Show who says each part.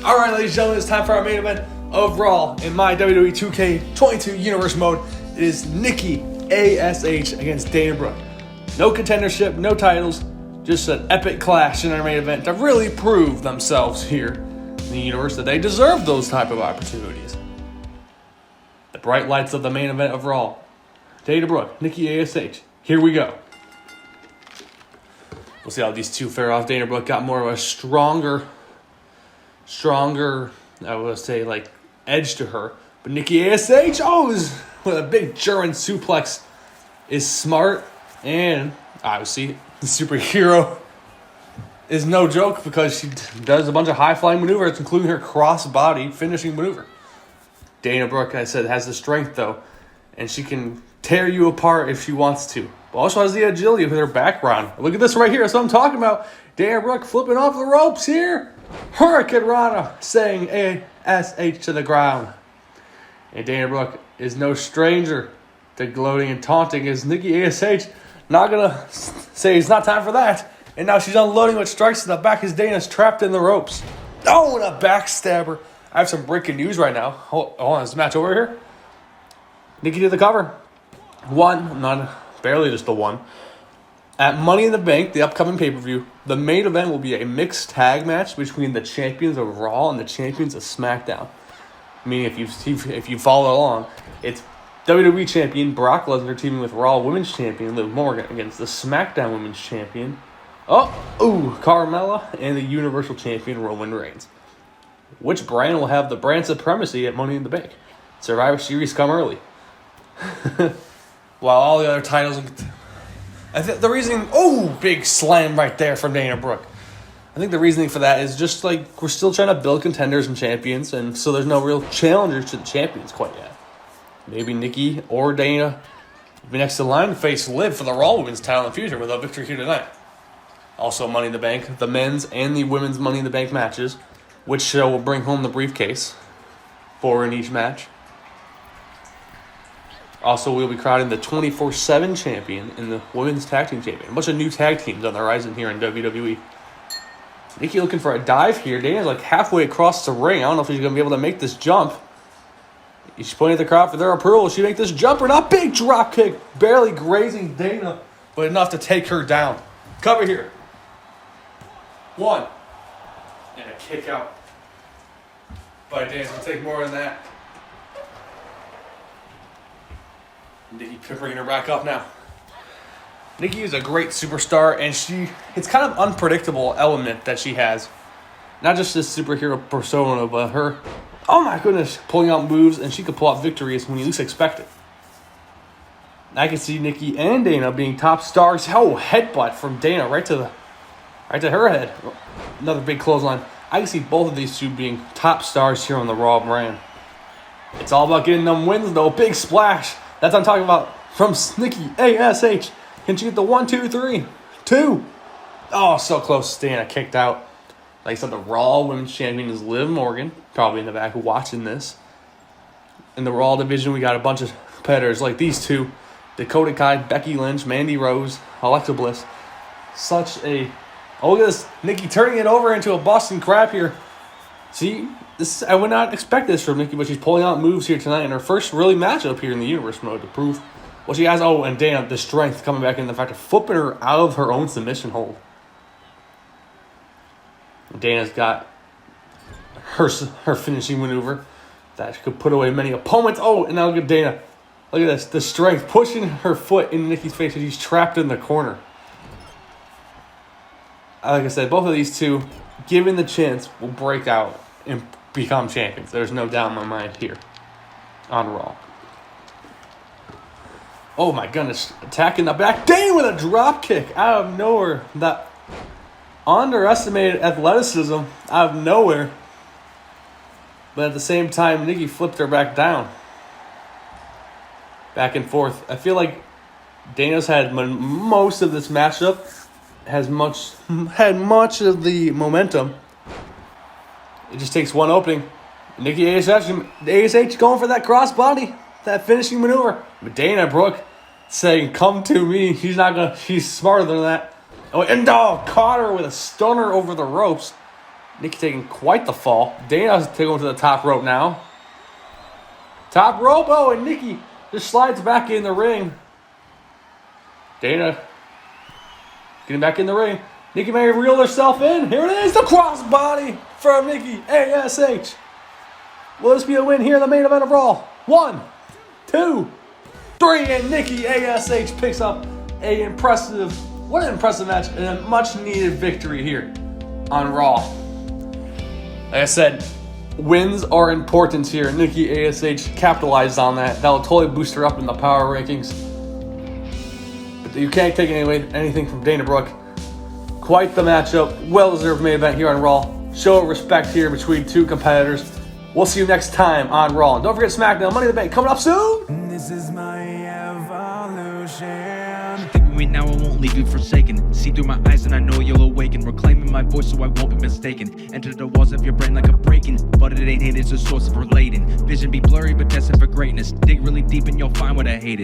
Speaker 1: Alright, ladies and gentlemen, it's time for our main event of Raw in my WWE 2K22 Universe mode. It is Nikki A.S.H against Dana Brooke. No contendership, no titles, just an epic clash in our main event to really prove themselves here in the universe that they deserve those type of opportunities. The bright lights of the main event of Raw. Dana Brooke, Nikki A.S.H. Here we go. We'll see how these two fare off. Dana Brooke got more of a stronger, I would say, like, edge to her. But Nikki A.S.H., is with a big German suplex, is smart. And, obviously, the superhero is no joke because she does a bunch of high-flying maneuvers, including her cross-body finishing maneuver. Dana Brooke, I said, has the strength, though. And she can tear you apart if she wants to. But also has the agility with her background. Look at this right here. That's what I'm talking about. Dana Brooke flipping off the ropes here. Hurricane Rana saying A.S.H. to the ground. And Dana Brooke is no stranger to gloating and taunting as Nikki A.S.H. not going to say it's not time for that. And now she's unloading with strikes in the back as Dana's trapped in the ropes. Oh, and a backstabber. I have some breaking news right now. Hold on, is the match over here? Nikki to the cover. Barely just the one. At Money in the Bank, the upcoming pay-per-view, the main event will be a mixed tag match between the champions of Raw and the champions of SmackDown. Meaning, if you follow along, it's WWE champion Brock Lesnar teaming with Raw Women's champion Liv Morgan against the SmackDown Women's champion, Carmella, and the Universal champion Roman Reigns. Which brand will have the brand supremacy at Money in the Bank? Survivor Series come early. While all the other titles... I think the reasoning... big slam right there from Dana Brooke. I think the reasoning for that is just like we're still trying to build contenders and champions, and so there's no real challengers to the champions quite yet. Maybe Nikki or Dana will be next in line to face Liv for the Raw Women's title in the future with a victory here tonight. Also, Money in the Bank, the men's and the women's Money in the Bank matches, which show will bring home the briefcase, 4 in each match. Also, we'll be crowning the 24/7 champion and the women's tag team champion. A bunch of new tag teams on the horizon here in WWE. Nikki looking for a dive here. Dana's like halfway across the ring. I don't know if she's going to be able to make this jump. She's pointing at the crowd for their approval. Will she make this jump or not? Big drop kick. Barely grazing Dana, but enough to take her down. Cover here. 1. And a kick out. But Dana's going to take more than that. Nikki bringing her back up now. Nikki is a great superstar, and it's kind of unpredictable element that she has. Not just this superhero persona, but her, oh my goodness, pulling out moves, and she could pull out victories when you least expect it. I can see Nikki and Dana being top stars. Headbutt from Dana right to her head. Another big clothesline. I can see both of these two being top stars here on the Raw brand. It's all about getting them wins, though. Big splash. That's what I'm talking about. From Nikki A.S.H. Can she get the 1, 2, 3? 2. Oh, so close. Dana kicked out. Like I said, the Raw Women's Champion is Liv Morgan. Probably in the back watching this. In the Raw division, we got a bunch of competitors like these two. Dakota Kai, Becky Lynch, Mandy Rose, Alexa Bliss. Look at this. Nikki turning it over into a Boston Crab here. See? I would not expect this from Nikki, but she's pulling out moves here tonight in her first really matchup here in the Universe mode to prove what she has. And Dana, the strength coming back in, the fact of flipping her out of her own submission hold. Dana's got her finishing maneuver that could put away many opponents. And now look at Dana. Look at this. The strength pushing her foot in Nikki's face as she's trapped in the corner. Like I said, both of these two, given the chance, will break out and become champions. There's no doubt in my mind here on Raw. Oh my goodness. Attacking the back. Dana with a drop kick out of nowhere. That underestimated athleticism out of nowhere. But at the same time, Nikki flipped her back down. Back and forth. I feel like Dana's had most of this matchup. Had much of the momentum. It just takes one opening. Nikki A.S.H. going for that crossbody, that finishing maneuver. But Dana Brooke saying, "Come to me." She's smarter than that. Caught her with a stunner over the ropes. Nikki taking quite the fall. Dana's going to the top rope now. Top rope, oh, and Nikki just slides back in the ring. Dana getting back in the ring. Nikki may have reeled herself in. Here it is, the crossbody from Nikki A.S.H. Will this be a win here in the main event of Raw? 1, 2, 3, and Nikki A.S.H. picks up what an impressive match and a much needed victory here on Raw. Like I said, wins are important here. Nikki A.S.H. capitalized on that. That will totally boost her up in the power rankings. But you can't take anything from Dana Brooke. Quite the matchup. Well-deserved main event here on Raw. Show of respect here between two competitors. We'll see you next time on Raw. And don't forget SmackDown Money in the Bank coming up soon.
Speaker 2: This is my evolution.
Speaker 3: Stick with me now, I won't leave you forsaken. See through my eyes and I know you'll awaken. Reclaiming my voice so I won't be mistaken. Enter the walls of your brain like a breaking. But it ain't hit, it's a source of relating. Vision be blurry but destined for greatness. Dig really deep and you'll find what I hate is.